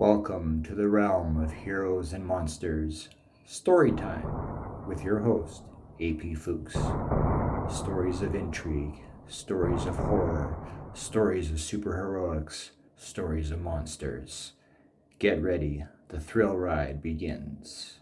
Welcome to the realm of heroes and monsters. Story time with your host, AP Fuchs. Stories of intrigue, stories of horror, stories of superheroics, stories of monsters. Get ready, the thrill ride begins.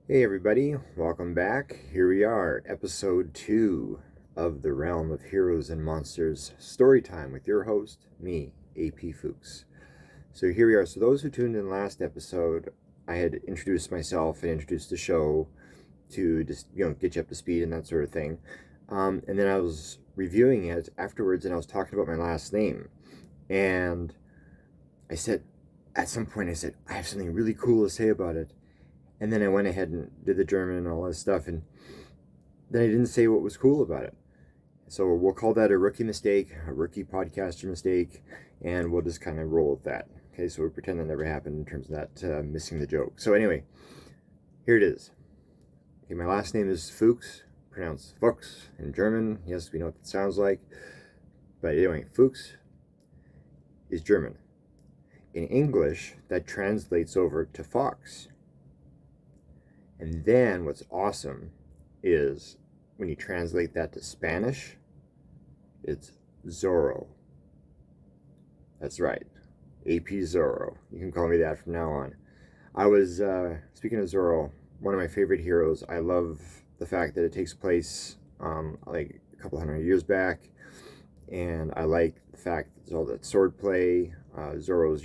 Hey everybody, welcome back. Here we are, episode 2 of the realm of heroes and monsters, story time with your host, me, AP Fuchs. So here we are. So those who tuned in last episode, I had introduced myself and introduced the show to just, get you up to speed and that sort of thing. And then I was reviewing it afterwards and I was talking about my last name. And I said, at some point I said, I have something really cool to say about it. And then I went ahead and did the German and all that stuff. And then I didn't say what was cool about it. So we'll call that a rookie mistake, a rookie podcaster mistake, and we'll just kind of roll with that. Okay, so we'll pretend that never happened in terms of that missing the joke. So anyway, here it is. Okay, my last name is Fuchs, pronounced Fuchs in German. Yes, we know what that sounds like. But anyway, Fuchs is German. In English, that translates over to fox. And then what's awesome is when you translate that to Spanish, it's Zorro. That's right, AP Zorro. You can call me that from now on. I was, speaking of Zorro, one of my favorite heroes. I love the fact that it takes place like a couple hundred years back. And I like the fact that there's all that sword play. Zorro's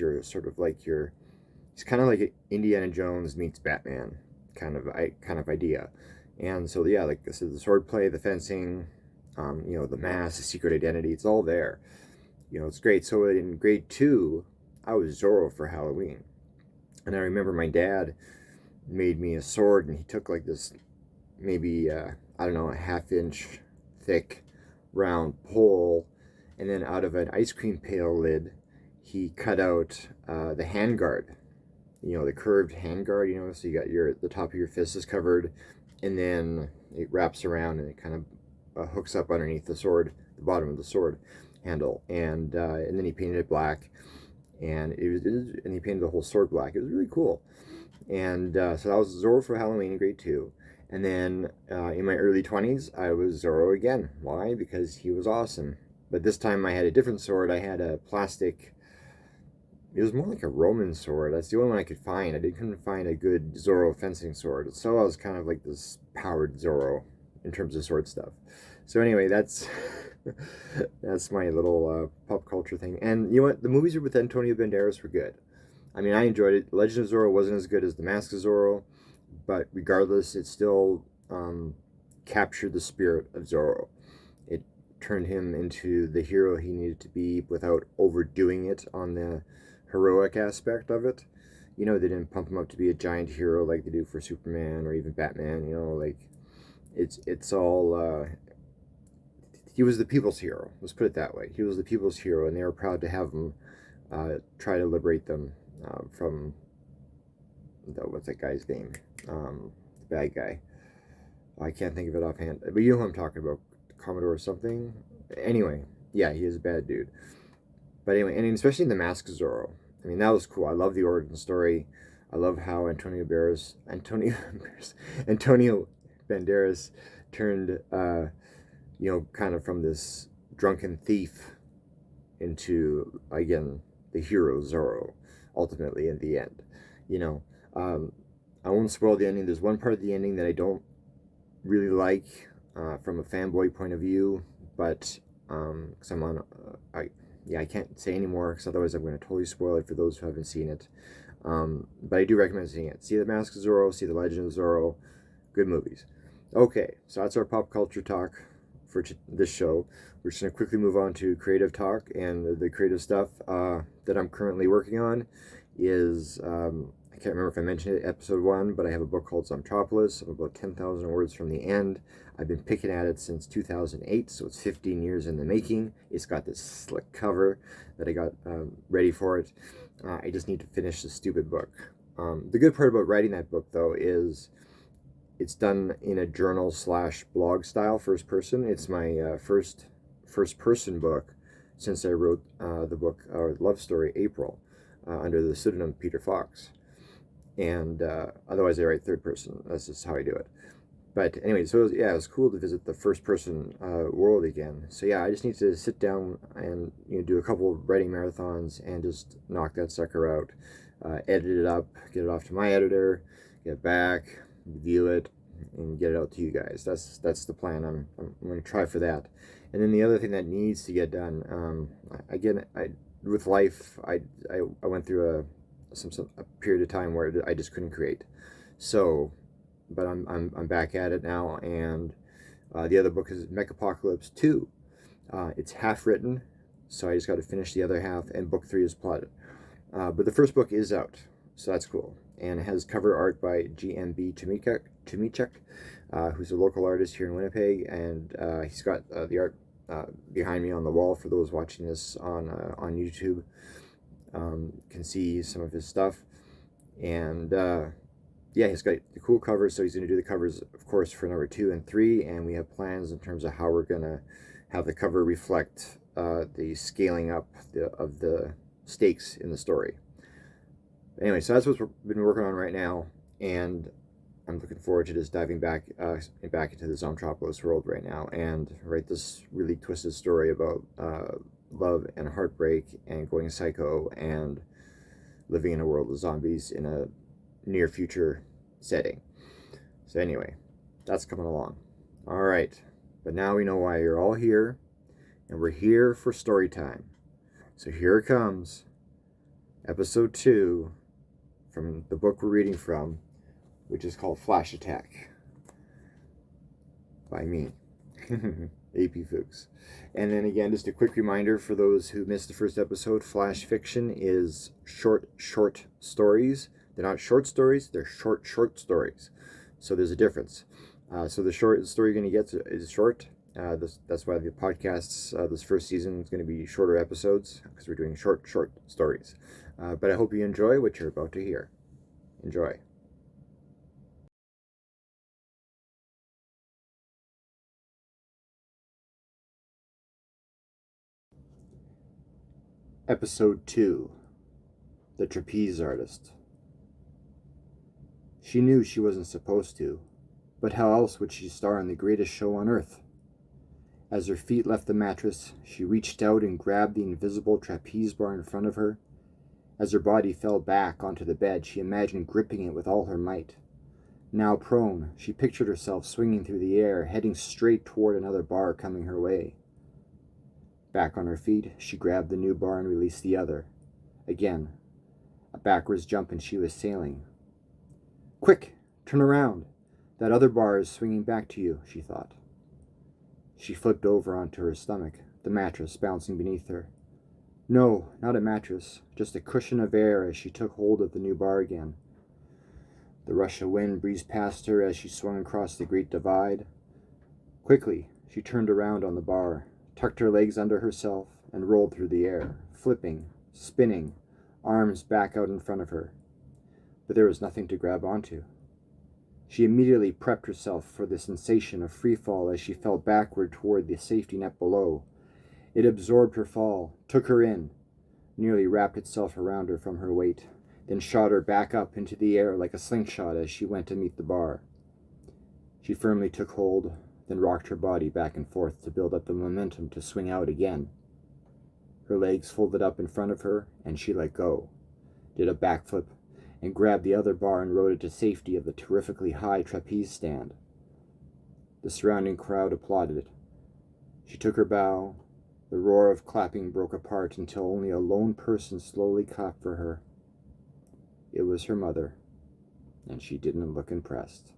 he's kind of like Indiana Jones meets Batman kind of idea. And so, yeah, like I said, the sword play, the fencing, the mask, the secret identity, it's all there. It's great. So in grade 2, I was Zorro for Halloween. And I remember my dad made me a sword, and he took like this maybe, a half-inch thick round pole, and then out of an ice cream pail lid, he cut out the handguard. The curved handguard, so you got the top of your fist is covered, and then it wraps around and it kind of hooks up underneath the sword, the bottom of the sword handle, and then he painted it black, and and he painted the whole sword black. It was really cool, and so that was Zorro for Halloween in grade 2, and then in my early 20s, I was Zorro again. Why? Because he was awesome. But this time I had a different sword. I had a plastic. It was more like a Roman sword. That's the only one I could find. I couldn't find a good Zorro fencing sword. So I was kind of like this powered Zorro in terms of sword stuff. So anyway, that's that's my little pop culture thing. And you know what? The movies with Antonio Banderas were good. I mean, I enjoyed it. Legend of Zorro wasn't as good as The Mask of Zorro, but regardless, it still captured the spirit of Zorro. It turned him into the hero he needed to be without overdoing it on the heroic aspect of it. They didn't pump him up to be a giant hero like they do for Superman or even Batman. Like it's all he was the people's hero. Let's put it that way. He was the people's hero, and they were proud to have him try to liberate them from what's that guy's name? The bad guy. I can't think of it offhand, but you know who I'm talking about, Commodore or something. Anyway, yeah, he is a bad dude. But anyway, and especially in The Mask of Zorro. I mean, that was cool. I love the origin story. I love how Antonio Banderas turned, kind of from this drunken thief into, again, the hero Zorro, ultimately in the end. I won't spoil the ending. There's one part of the ending that I don't really like from a fanboy point of view, but because I'm on, I can't say anymore because otherwise I'm going to totally spoil it for those who haven't seen it. But I do recommend seeing it. See The Mask of Zorro, see The Legend of Zorro. Good movies. Okay, so that's our pop culture talk for this show. We're just going to quickly move on to creative talk, and the creative stuff that I'm currently working on is, I can't remember if I mentioned it episode 1, but I have a book called Zombtropolis. I'm about 10,000 words from the end. I've been picking at it since 2008, so it's 15 years in the making. It's got this slick cover that I got ready for it. I just need to finish the stupid book. The good part about writing that book, though, is it's done in a journal/blog style, first person. It's my first person book since I wrote the book, or love story, April, under the pseudonym Peter Fuchs. And otherwise I write third person. That's just how I do it. But anyway, so it was cool to visit the first person world again. So yeah, I just need to sit down and do a couple of writing marathons and just knock that sucker out, edit it up, get it off to my editor, get it back, review it, and get it out to you guys. That's the plan. I'm going to try for that. And then the other thing that needs to get done, again, with life, I went through a period of time where I just couldn't create. So, but I'm back at it now, and the other book is Mechapocalypse 2. It's half written, so I just got to finish the other half, and book 3 is plotted. But the first book is out, so that's cool, and it has cover art by GMB Chemichek, who's a local artist here in Winnipeg, and he's got the art behind me on the wall for those watching this on YouTube. Can see some of his stuff, and yeah, he's got the cool covers, so he's going to do the covers, of course, for number 2 and 3, and we have plans in terms of how we're going to have the cover reflect the scaling up of the stakes in the story. Anyway, so that's what we've been working on right now, and I'm looking forward to just diving back into the Zomtropolis world right now and write this really twisted story about love and heartbreak and going psycho and living in a world of zombies in a near future setting. So anyway, that's coming along. All right, but now we know why you're all here, and we're here for story time. So here it comes, episode 2 from the book we're reading from, which is called Flash Attack by me, AP Fuchs. And then again, just a quick reminder for those who missed the first episode, flash fiction is short stories. They're not short stories, they're short stories. So there's a difference. So the short story you're going to get is short. That's why the podcasts, this first season, is going to be shorter episodes, because we're doing short stories. But I hope you enjoy what you're about to hear. Enjoy. Episode 2, The Trapeze Artist. She knew she wasn't supposed to, but how else would she star in the greatest show on earth? As her feet left the mattress, she reached out and grabbed the invisible trapeze bar in front of her. As her body fell back onto the bed, she imagined gripping it with all her might. Now prone, she pictured herself swinging through the air, heading straight toward another bar coming her way. Back on her feet, she grabbed the new bar and released the other. Again, a backwards jump and she was sailing. Quick, turn around. That other bar is swinging back to you, she thought. She flipped over onto her stomach, the mattress bouncing beneath her. No, not a mattress, just a cushion of air as she took hold of the new bar again. The rush of wind breezed past her as she swung across the great divide. Quickly, she turned around on the bar, tucked her legs under herself, and rolled through the air, flipping, spinning, arms back out in front of her. But there was nothing to grab onto. She immediately prepped herself for the sensation of free fall as she fell backward toward the safety net below. It absorbed her fall, took her in, nearly wrapped itself around her from her weight, then shot her back up into the air like a slingshot as she went to meet the bar. She firmly took hold, then rocked her body back and forth to build up the momentum to swing out again. Her legs folded up in front of her, and she let go, did a backflip, and grabbed the other bar and rode it to safety of the terrifically high trapeze stand. The surrounding crowd applauded it. She took her bow. The roar of clapping broke apart until only a lone person slowly clapped for her. It was her mother, and she didn't look impressed.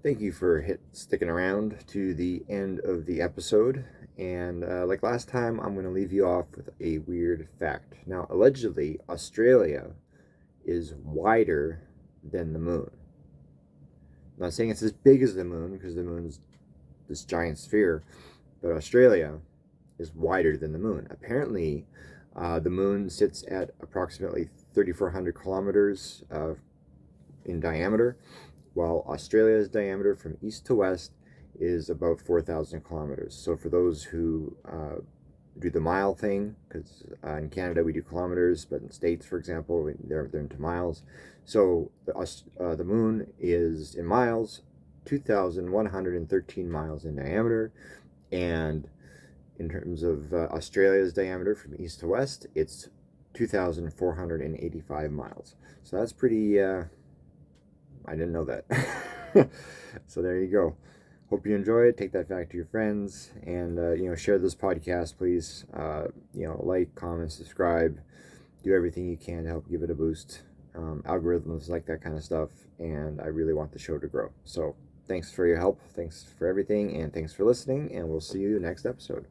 Thank you for sticking around to the end of the episode. And like last time, I'm going to leave you off with a weird fact. Now, allegedly, Australia is wider than the moon. I'm not saying it's as big as the moon, because the moon is this giant sphere, but Australia is wider than the moon. Apparently, the moon sits at approximately 3,400 kilometers in diameter, while Australia's diameter from east to west is about 4,000 kilometers. So for those who do the mile thing, because in Canada we do kilometers, but in States, for example, they're into miles. So the moon is, in miles, 2,113 miles in diameter, and in terms of Australia's diameter from east to west, it's 2,485 miles. So that's pretty, I didn't know that. So there you go. Hope you enjoy it. Take that back to your friends, and share this podcast, please. Like, comment, subscribe, do everything you can to help give it a boost. Algorithms like that kind of stuff, and I really want the show to grow. So thanks for your help, thanks for everything, and thanks for listening, and we'll see you next episode.